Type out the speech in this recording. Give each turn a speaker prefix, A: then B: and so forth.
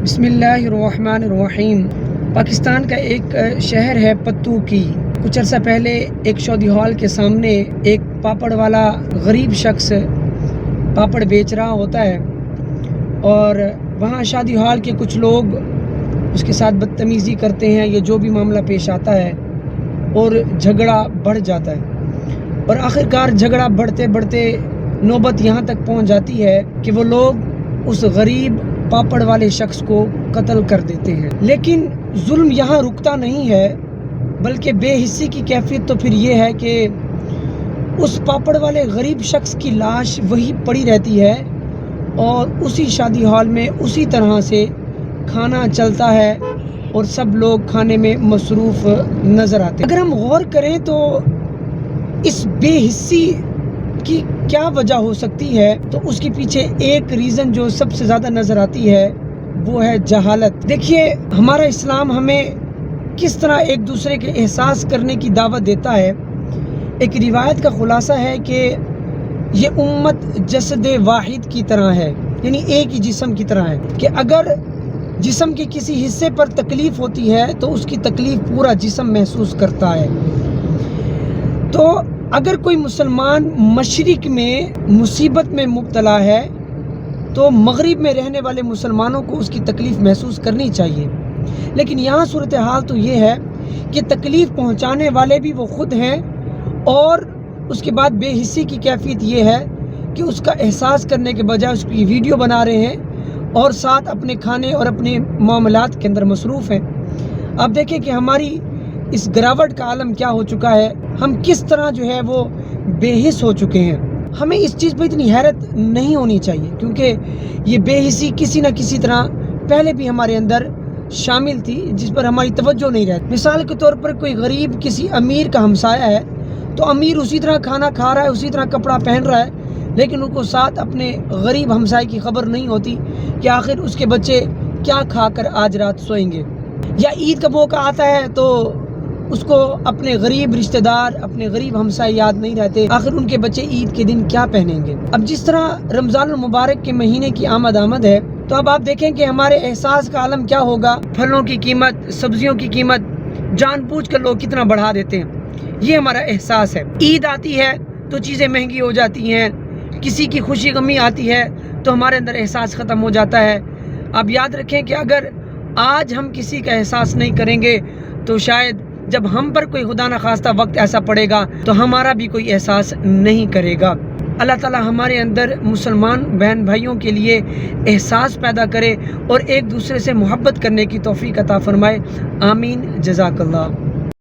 A: بسم اللہ الرحمن الرحیم۔ پاکستان کا ایک شہر ہے پتو کی۔ کچھ عرصہ پہلے ایک شادی ہال کے سامنے ایک پاپڑ والا غریب شخص پاپڑ بیچ رہا ہوتا ہے اور وہاں شادی ہال کے کچھ لوگ اس کے ساتھ بدتمیزی کرتے ہیں یا جو بھی معاملہ پیش آتا ہے اور جھگڑا بڑھ جاتا ہے اور آخرکار جھگڑا بڑھتے بڑھتے نوبت یہاں تک پہنچ جاتی ہے کہ وہ لوگ اس غریب پاپڑ والے شخص کو قتل کر دیتے ہیں۔ لیکن ظلم یہاں رکتا نہیں ہے، بلکہ بے حسی کی کیفیت تو پھر یہ ہے کہ اس پاپڑ والے غریب شخص کی لاش وہی پڑی رہتی ہے اور اسی شادی ہال میں اسی طرح سے کھانا چلتا ہے اور سب لوگ کھانے میں مصروف نظر آتے ہیں۔ اگر ہم غور کریں تو اس بے حسی کی کیا وجہ ہو سکتی ہے تو اس کے پیچھے ایک ریزن جو سب سے زیادہ نظر آتی ہے وہ ہے جہالت۔ دیکھیے ہمارا اسلام ہمیں کس طرح ایک دوسرے کے احساس کرنے کی دعوت دیتا ہے۔ ایک روایت کا خلاصہ ہے کہ یہ امت جسد واحد کی طرح ہے، یعنی ایک ہی جسم کی طرح ہے کہ اگر جسم کے کسی حصے پر تکلیف ہوتی ہے تو اس کی تکلیف پورا جسم محسوس کرتا ہے۔ تو اگر کوئی مسلمان مشرق میں مصیبت میں مبتلا ہے تو مغرب میں رہنے والے مسلمانوں کو اس کی تکلیف محسوس کرنی چاہیے، لیکن یہاں صورتحال تو یہ ہے کہ تکلیف پہنچانے والے بھی وہ خود ہیں اور اس کے بعد بے حسی کی کیفیت یہ ہے کہ اس کا احساس کرنے کے بجائے اس کی ویڈیو بنا رہے ہیں اور ساتھ اپنے کھانے اور اپنے معاملات کے اندر مصروف ہیں۔ اب دیکھیں کہ ہماری اس گراوٹ کا عالم کیا ہو چکا ہے، ہم کس طرح جو ہے وہ بے حس ہو چکے ہیں۔ ہمیں اس چیز پہ اتنی حیرت نہیں ہونی چاہیے کیونکہ یہ بے حسی کسی نہ کسی طرح پہلے بھی ہمارے اندر شامل تھی جس پر ہماری توجہ نہیں رہتی۔ مثال کے طور پر کوئی غریب کسی امیر کا ہمسایہ ہے تو امیر اسی طرح کھانا کھا رہا ہے، اسی طرح کپڑا پہن رہا ہے، لیکن ان کو ساتھ اپنے غریب ہمسائے کی خبر نہیں ہوتی کہ آخر اس کے بچے کیا کھا کر آج رات سوئیں گے۔ یا عید کا موقع آتا ہے تو اس کو اپنے غریب رشتہ دار، اپنے غریب ہمسائے یاد نہیں رہتے، آخر ان کے بچے عید کے دن کیا پہنیں گے۔ اب جس طرح رمضان المبارک کے مہینے کی آمد ہے تو اب آپ دیکھیں کہ ہمارے احساس کا عالم کیا ہوگا۔ پھلوں کی قیمت، سبزیوں کی قیمت جان بوجھ کر لوگ کتنا بڑھا دیتے ہیں، یہ ہمارا احساس ہے۔ عید آتی ہے تو چیزیں مہنگی ہو جاتی ہیں، کسی کی خوشی غمی آتی ہے تو ہمارے اندر احساس ختم ہو جاتا ہے۔ آپ یاد رکھیں کہ اگر آج ہم کسی کا احساس نہیں کریں گے تو شاید جب ہم پر کوئی خدا نخواستہ وقت ایسا پڑے گا تو ہمارا بھی کوئی احساس نہیں کرے گا۔ اللہ تعالی ہمارے اندر مسلمان بہن بھائیوں کے لیے احساس پیدا کرے اور ایک دوسرے سے محبت کرنے کی توفیق عطا فرمائے۔ آمین، جزاک اللہ۔